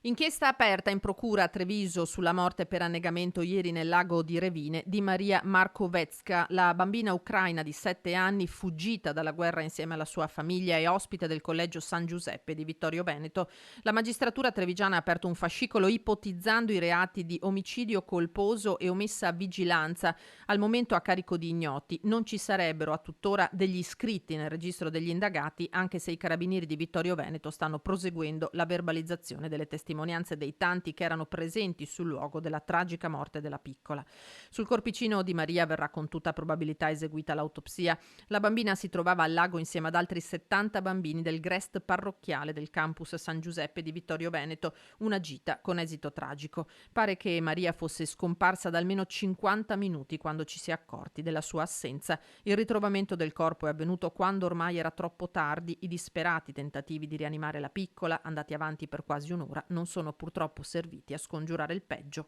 Inchiesta aperta in procura a Treviso sulla morte per annegamento ieri nel lago di Revine di Maria Markovetska, la bambina ucraina di 7 anni fuggita dalla guerra insieme alla sua famiglia e ospite del collegio San Giuseppe di Vittorio Veneto. La magistratura trevigiana ha aperto un fascicolo ipotizzando i reati di omicidio colposo e omessa vigilanza, al momento a carico di ignoti. Non ci sarebbero a tuttora degli iscritti nel registro degli indagati, anche se i carabinieri di Vittorio Veneto stanno proseguendo la verbalizzazione delle testimonianze dei tanti che erano presenti sul luogo della tragica morte della piccola. Sul corpicino di Maria verrà con tutta probabilità eseguita l'autopsia. La bambina si trovava al lago insieme ad altri 70 bambini del Grest parrocchiale del campus San Giuseppe di Vittorio Veneto, una gita con esito tragico. Pare che Maria fosse scomparsa da almeno 50 minuti quando ci si è accorti della sua assenza. Il ritrovamento del corpo è avvenuto quando ormai era troppo tardi. I disperati tentativi di rianimare la piccola, andati avanti per quasi un'ora, non sono purtroppo serviti a scongiurare il peggio.